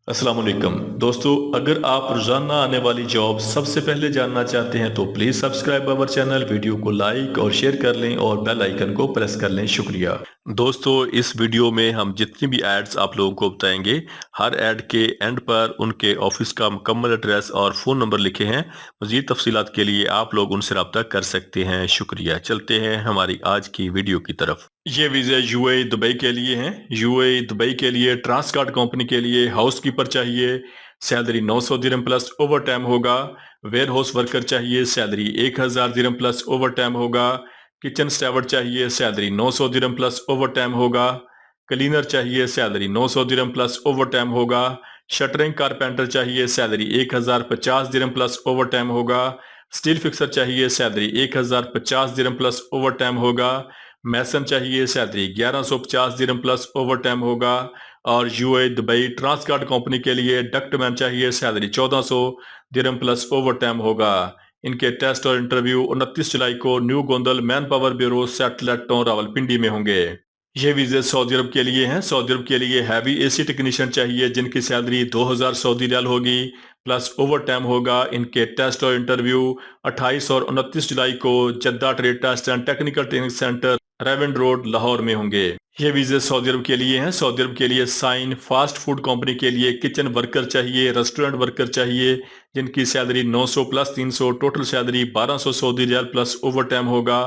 अस्सलाम वालेकुम दोस्तों, अगर आप रोजाना आने वाली जॉब सबसे पहले जानना चाहते हैं तो please subscribe our channel, video को लाइक और शेयर कर लें और बेल आइकन को प्रेस कर लें। शुक्रिया। दोस्तों, इस वीडियो में हम जितनी भी एड्स आप लोगों को बताएंगे, हर एड के एंड पर उनके ऑफिस का मुकम्मल एड्रेस और फ़ोन नंबर लिखे हैं। मज़ीद तफसीलात के लिए आप लोग उनसे रब्ता कर सकते हैं। शुक्रिया। चलते हैं हमारी आज की वीडियो की तरफ। ये वीज़ा यूएई दुबई के लिए हैं। यूएई दुबई के लिए ट्रांसकार्ड कंपनी के लिए हाउस कीपर चाहिए, सैलरी 900 दिरहम प्लस ओवर टाइम होगा। वेयर हाउस वर्कर चाहिए, सैलरी 1000 दिरहम प्लस ओवर टाइम होगा। किचन स्टेवर्ड चाहिए, सैलरी 900 दिरहम प्लस ओवर टाइम होगा। क्लीनर चाहिए, सैलरी 900 दिरहम प्लस ओवर टाइम होगा। शटरिंग कारपेंटर चाहिए, सैलरी 1050 दिरहम प्लस ओवर टाइम होगा। स्टील फिक्सर चाहिए, सैलरी 1050 दिरहम प्लस ओवर टाइम होगा। मैसन चाहिए, सैलरी 1150 दिरहम प्लस ओवर टाइम होगा। और यूएई दुबई ट्रांसकार्ड कंपनी के लिए डक्टमैन चाहिए, सैलरी 1400 दिरहम प्लस ओवर टाइम होगा। इनके टेस्ट और इंटरव्यू 29 जुलाई को new Gondal man power bureau satellite town Rawalpindi में होंगे। ये वीजे सऊदी अरब के लिए हैं। सऊदी अरब के लिए हैवी एसी टेक्नीशियन चाहिए जिनकी सैलरी 2000 सऊदी रियाल होगी प्लस ओवर टाइम होगा। इनके टेस्ट और इंटरव्यू 28 और 29 जुलाई को Jeddah trade test and technical training centre Raiwind road Lahore में होंगे। ये वीजे सऊदी अरब के लिए हैं। सऊदी अरब के लिए साइन फास्ट फूड कंपनी के लिए किचन वर्कर चाहिए, रेस्टोरेंट वर्कर चाहिए जिनकी salary 900 plus 300, total salary 1200 Saudi riyal plus over time.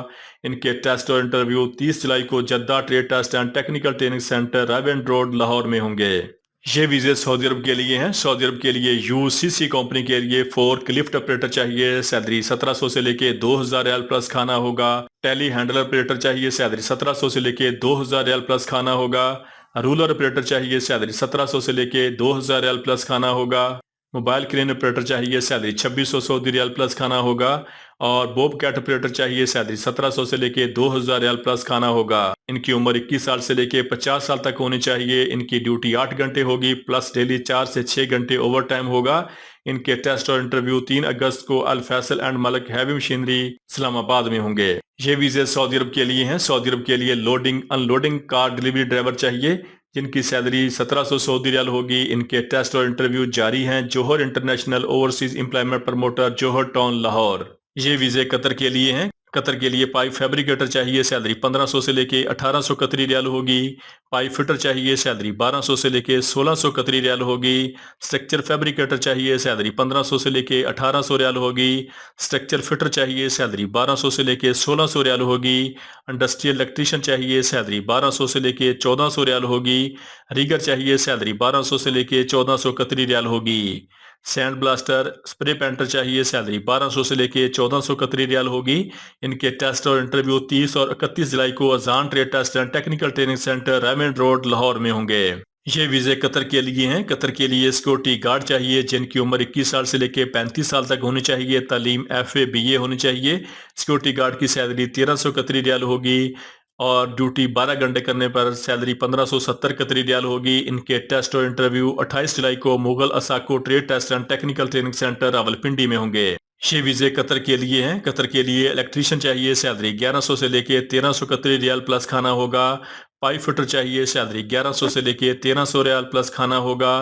इनके टेस्ट और इंटरव्यू 30 जुलाई को Jeddah trade test and technical training centre Raiwind road Lahore में होंगे। ये वीजे सऊदी अरब के लिए हैं। सऊदी अरब के लिए यूसीसी कंपनी के लिए फोर्क लिफ्ट ऑपरेटर चाहिए, सैलरी 1700 से लेके 2000 रियाल प्लस खाना होगा। टेली हैंडलर ऑपरेटर चाहिए, सैलरी 1700 से लेके 2000 रियाल प्लस खाना होगा। रूलर ऑपरेटर चाहिए, सैलरी 1700 से लेके 2000 रियाल प्लस खाना होगा। मोबाइल क्रेन ऑपरेटर चाहिए, सैलरी 2600 सऊदी रियाल प्लस खाना होगा। और बोब कैट ऑपरेटर चाहिए, सैलरी 1700 से लेके 2000 रियाल प्लस खाना होगा। इनकी उम्र 21 साल से लेके 50 साल तक होनी चाहिए। इनकी ड्यूटी 8 घंटे होगी प्लस डेली 4 से 6 घंटे ओवर टाइम होगा। इनके टेस्ट और इंटरव्यू 3 अगस्त को Al Faisal and Malak heavy machinery Islamabad में होंगे। ये वीजे सऊदी अरब के लिए हैं। सऊदी अरब के लिए loading unloading car delivery driver चाहिए जिनकी सैलरी 1700 सऊदी रियाल होगी। इनके टेस्ट और इंटरव्यू जारी हैं। जोहर इंटरनेशनल ओवरसीज एम्प्लॉयमेंट प्रमोटर, जोहर टाउन लाहौर। ये वीजे कतर के लिए हैं। कतर के लिए पाइप फैब्रिकेटर चाहिए, सैलरी 1500 से लेके 1800 कतरी रियाल होगी। पाइप फिटर चाहिए, सैलरी 1200 से लेके 1600 कतरी रियाल होगी। स्ट्रक्चर फैब्रिकेटर चाहिए, सैलरी 1500 से लेके 1800 रियाल होगी। स्ट्रक्चर फिटर चाहिए, सैलरी 1200 से लेके 1600 रियाल होगी। इंडस्ट्रियल इलेक्ट्रीशियन चाहिए, सैलरी 1200 से लेके 1400 रियाल होगी। रिगर चाहिए, सैलरी 1200 से लेके 1400 कतरी रियाल होगी। सैंड ब्लास्टर स्प्रे पेंटर चाहिए, सैलरी 1200 से लेके 1400 कतरी रियाल होगी। इनके टेस्ट और इंटरव्यू 30 और 31 जुलाई को अजान trade test and technical training centre Raiwind road Lahore में होंगे। ये वीजे कतर के लिए हैं। कतर के लिए सिक्योरिटी गार्ड चाहिए जिनकी उम्र 21 साल से लेके 35 साल तक होनी चाहिए। तालीम FA BA होनी चाहिए। सिक्योरिटी गार्ड की सैलरी 1300 कतरी रियाल होगी और ड्यूटी 12 घंटे करने पर सैलरी 1570 कतरी रियाल होगी। इनके टेस्ट और इंटरव्यू 28 जुलाई को मुगल असाको trade test and technical training centre Rawalpindi में होंगे। ये वीजे कतर के लिए हैं। कतर के लिए इलेक्ट्रीशियन चाहिए, सैलरी 1100 से लेके 1300 कतरी रियाल प्लस खाना होगा। पाइप फिटर चाहिए, सैलरी 1100 से लेके 1300 रियाल प्लस खाना होगा।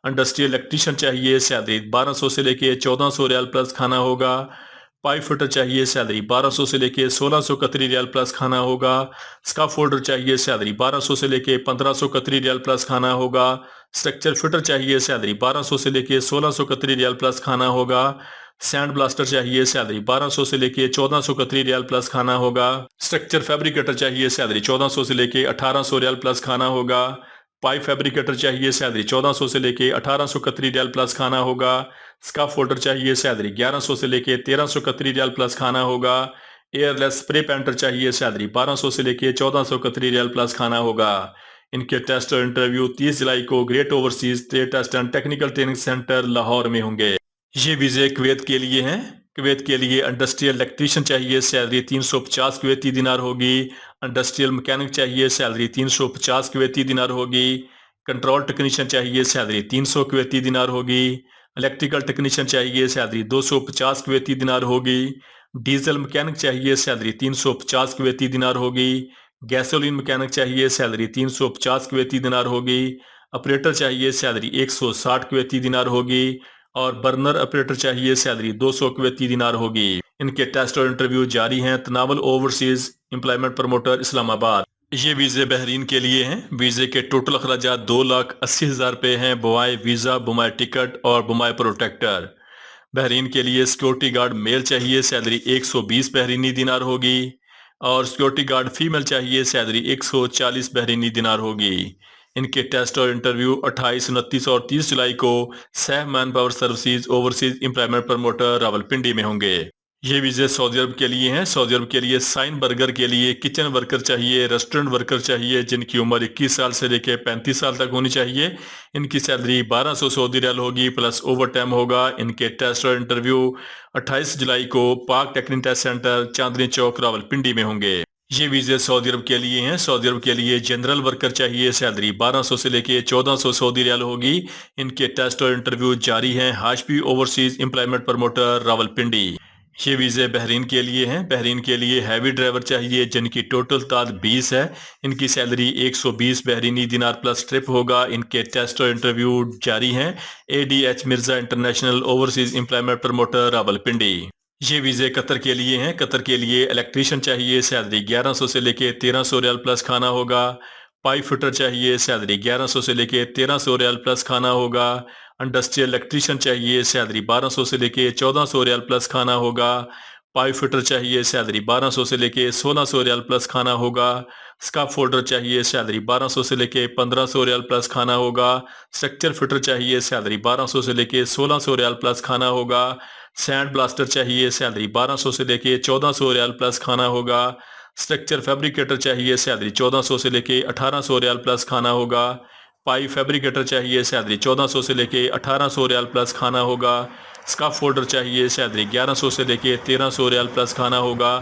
इंडस्ट्रियल इलेक्ट्रीशियन चाहिए, सैलरी 1200 से लेके 1400 रियाल प्लस खाना होगा। पाइप फिटर चाहिए, सैलरी 1200 से लेके 1600 कतरी रियाल प्लस खाना होगा। स्काफ फोल्डर चाहिए, सैलरी 1200 से लेके 1500 कतरी रियाल प्लस खाना होगा। स्ट्रक्चर फिटर चाहिए, सैलरी 1200 से लेके 1600 कतरी रियाल प्लस खाना होगा। सैंड ब्लास्टर चाहिए, सैलरी 1200 से लेके 1400 कतरी रियाल प्लस खाना होगा। स्ट्रक्चर फैब्रिकेटर चाहिए, सैलरी 1400 से लेके 1800 रियाल प्लस खाना होगा। पाइप फैब्रिकेटर चाहिए, सैलरी 1400 से लेके 1800 कतरी रियाल प्लस खाना होगा। स्काफ फोल्डर चाहिए, सैलरी 1100 से लेके 1300 कतरी रियाल प्लस खाना होगा। एयरलेस स्प्रे पेंटर चाहिए, सैलरी 1200 से लेके 1400 कतरी रियाल प्लस खाना होगा। इनके टेस्ट और इंटरव्यू 30 जुलाई को great overseas trade test and technical training centre Lahore में होंगे। ये वीजे कुवैत के लिए हैं। कुवैत के लिए इंडस्ट्रियल इलेक्ट्रीशियन चाहिए, सैलरी 350 कुवैती दिनार होगी। इंडस्ट्रियल मैकेनिक चाहिए, सैलरी 350 कुवैती दिनार होगी। कंट्रोल टेक्नीशियन चाहिए, सैलरी 300 कुवैती दिनार होगी। इलेक्ट्रिकल टेक्नीशियन चाहिए, सैलरी 250 कुवैती दिनार होगी। डीजल मैकेनिक चाहिए, सैलरी 350 कुवैती दिनार होगी। गैसोलीन मैकेनिक चाहिए, सैलरी 350 कुवैती दिनार होगी। ऑपरेटर चाहिए, सैलरी 160 कुवैती दिनार होगी। और बर्नर ऑपरेटर चाहिए, सैलरी 200 कुवैती दिनार होगी। इनके टेस्ट और इंटरव्यू जारी हैं। Tanawal overseas employment promoter Islamabad. ये वीज़े बहरीन के लिए हैं। वीज़े के टोटल अखराजात 2,80,000 रुपये हैं, बवाए वीज़ा, बमाए टिकट और बमाए प्रोटेक्टर। बहरीन के लिए सिक्योरिटी गार्ड मेल चाहिए, सैलरी 120 बहरीनी दिनार होगी। और सिक्योरिटी गार्ड फीमेल चाहिए, सैलरी 140 बहरीनी दिनार होगी। इनके टेस्ट और इंटरव्यू 28, 29 और 30 जुलाई को सह man power services overseas employment promoter Rawalpindi में होंगे। ये वीज़े सऊदी अरब के लिए हैं। सऊदी अरब के लिए साइन बर्गर के लिए किचन वर्कर चाहिए, रेस्टोरेंट वर्कर चाहिए, जिनकी उम्र 21 साल से लेकर 35 साल तक होनी चाहिए। इनकी सैलरी 1200 सऊदी रियाल होगी, प्लस ओवर टाइम होगा। इनके टेस्ट और इंटरव्यू 28 जुलाई को पाक technical test centre Chandni Chowk Rawalpindi में होंगे। ये वीज़े सऊदी अरब के लिए हैं। सऊदी अरब के लिए जनरल वर्कर चाहिए, सैलरी 1200 से लेके 1400 सऊदी रियाल होगी। इनके टेस्ट और इंटरव्यू जारी हैं। हाशपी ओवरसीज एम्प्लॉयमेंट प्रमोटर रावलपिंडी। ये वीज़े बहरीन के लिए हैं। बहरीन के लिए हैवी ड्राइवर चाहिए, जिनकी टोटल तादाद 20 है। इनकी सैलरी 120 बहरीनी दिनार प्लस ट्रिप होगा। इनके टेस्ट और इंटरव्यू जारी हैं। ADH Mirza international overseas employment promoter Rawalpindi. ये वीज़े कतर के लिए हैं। कतर के लिए इलेक्ट्रीशियन चाहिए, सैलरी 1100 से लेके 1300 रियाल प्लस खाना होगा। पाइप फिटर चाहिए, सैलरी 1100 से लेके 1300 रियाल प्लस खाना होगा। इंडस्ट्रियल इलेक्ट्रीशियन चाहिए, सैलरी 1200 से लेके 1400 रियाल प्लस खाना होगा। पाइप फिटर चाहिए, सैलरी 1200 से लेके 1600 रियाल प्लस खाना होगा। स्काफ फोल्डर चाहिए, सैलरी 1200 से लेके 1500 रियाल प्लस खाना होगा। स्ट्रक्चर फिटर चाहिए, सैलरी 1200 से लेके 1600 रियाल प्लस खाना होगा। सैंड ब्लास्टर चाहिए, सैलरी 1200 से लेके 1400 रियाल प्लस खाना होगा। स्ट्रक्चर फैब्रिकेटर चाहिए, सैलरी 1400 से लेके 1800 रियाल प्लस खाना होगा। पाइप फैब्रिकेटर चाहिए, सैलरी 1400 से लेके 1800 रियाल प्लस खाना होगा। स्काफ फोल्डर चाहिए, सैलरी 1100 से लेके 1300 रियाल प्लस खाना होगा।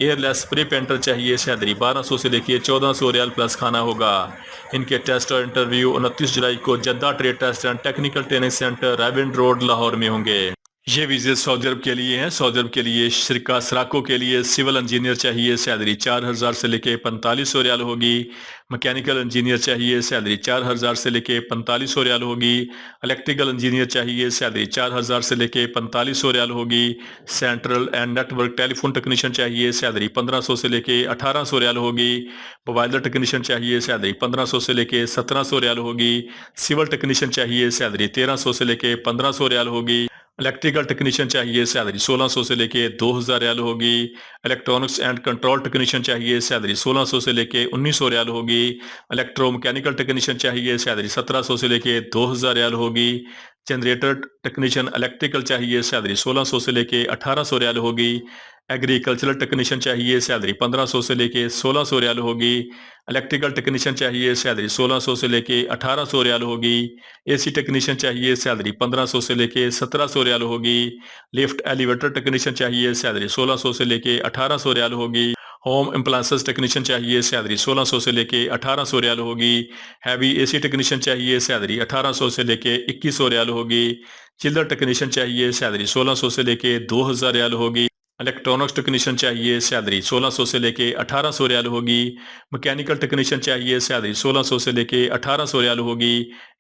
एयरलेस स्प्रे पेंटर चाहिए, सैलरी 1200 से लेके 1400 रियाल प्लस खाना होगा। इनके टेस्ट और इंटरव्यू 29 जुलाई को Jeddah trade test and technical training centre Raiwind road Lahore में होंगे। ये वीज़े सऊदी अरब के लिए हैं। सऊदी अरब के लिए शिरका सराको के लिए सिविल इंजीनियर चाहिए, सैलरी 4000 से लेके 4500 रियाल होगी। मैकेनिकल इंजीनियर चाहिए, सैलरी 4000 से लेके 4500 रियाल होगी। इलेक्ट्रिकल इंजीनियर चाहिए, सैलरी 4000 से लेके 4500 रियाल होगी। Central and network telephone technician चाहिए, सैलरी 1500 से लेके 1800 रियाल होगी। मोबाइल टेक्नीशियन चाहिए, सैलरी 1500 से लेके 1700 रियाल होगी। सिविल टेक्नीशियन चाहिए, सैलरी 1300 से लेके 1500 रियाल होगी। इलेक्ट्रिकल टेक्नीशियन चाहिए, सैलरी 1600 से लेके 2000 रियाल होगी। इलेक्ट्रॉनिक्स एंड कंट्रोल टेक्नीशियन चाहिए, सैलरी 1600 से लेके 1900 रियाल होगी। इलेक्ट्रो मैकेनिकल टेक्नीशियन चाहिए, सैलरी 1700 से लेके 2000 रियाल होगी। जनरेटर टेक्नीशियन इलेक्ट्रिकल चाहिए, सैलरी 1600 से लेके 1800 रियाल होगी। एग्रीकल्चरल टेक्नीशियन चाहिए, सैलरी 1500 से लेके 1600 रियाल होगी। इलेक्ट्रिकल टेक्नीशियन चाहिए, सैलरी 1600 से लेके 1800 रियाल होगी। AC टेक्नीशियन चाहिए, सैलरी 1500 से लेके 1700 रियाल होगी। लिफ्ट एलिवेटर टेक्नीशियन चाहिए, सैलरी 1600 से लेके 1800 रियाल होगी। होम अप्लायंसेस टेक्नीशियन चाहिए, सैलरी 1600 से लेके 1800 रियाल होगी। हैवी AC टेक्नीशियन चाहिए, सैलरी 1800 से लेके 2100 रियाल होगी। चिल्लर टेक्नीशियन चाहिए, सैलरी 1600 से लेके 2000 रियाल होगी। इलेक्ट्रॉनिक्स टेक्नीशियन चाहिए, सैलरी 1600 से लेके 1800 रियाल होगी। मैकेनिकल टेक्नीशियन चाहिए, सैलरी 1600 से लेके 1800 रियाल होगी।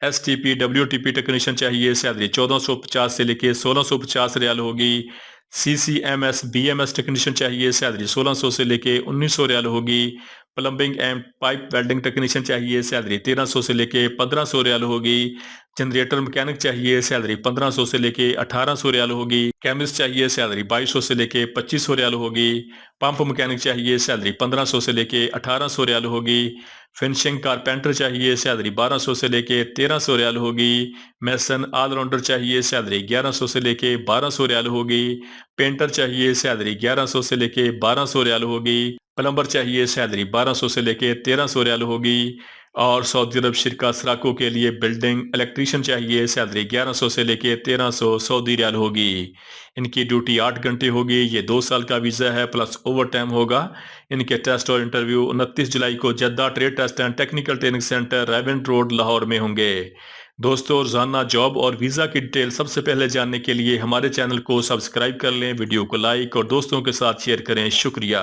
STP WTP टेक्नीशियन चाहिए, सैलरी 1450 से लेके 1650 रियाल होगी। CCMS BMS टेक्नीशियन चाहिए, सैलरी 1600 से लेके 1900 रियाल होगी। Plumbing and pipe welding technician चाहिए, सैलरी 1300 से लेके 1500 रियाल होगी। जनरेटर मैकेनिक चाहिए, सैलरी 1500 से लेके 1800 रियाल होगी। केमिस्ट चाहिए, सैलरी 2200 से लेके 2500 रियाल होगी। पंप मैकेनिक चाहिए, सैलरी 1500 से लेके 1800 रियाल होगी। फिनिशिंग कारपेंटर चाहिए, सैलरी 1200 से लेके 1300 रियाल होगी। मैसन ऑलराउंडर चाहिए, सैलरी 1100 से लेके 1200 रियाल होगी। पेंटर चाहिए, सैलरी 1100 से लेके 1200 रियाल होगी। प्लम्बर चाहिए, सैलरी 1200 से लेके 1300 रियाल होगी। और सऊदी अरब शिरका सराको के लिए बिल्डिंग इलेक्ट्रीशियन चाहिए, सैलरी 1100 से लेके 1300 सऊदी रियाल होगी। इनकी ड्यूटी 8 घंटे होगी। ये 2 साल का वीज़ा है, प्लस ओवर टाइम होगा। इनके टेस्ट और इंटरव्यू 29 जुलाई को Jeddah trade test and technical training centre Raiwind road Lahore में होंगे। दोस्तों, रोजाना जॉब और वीज़ा की डिटेल सबसे पहले जानने के लिए हमारे चैनल को सब्सक्राइब कर लें, वीडियो को लाइक और दोस्तों के साथ शेयर करें। शुक्रिया।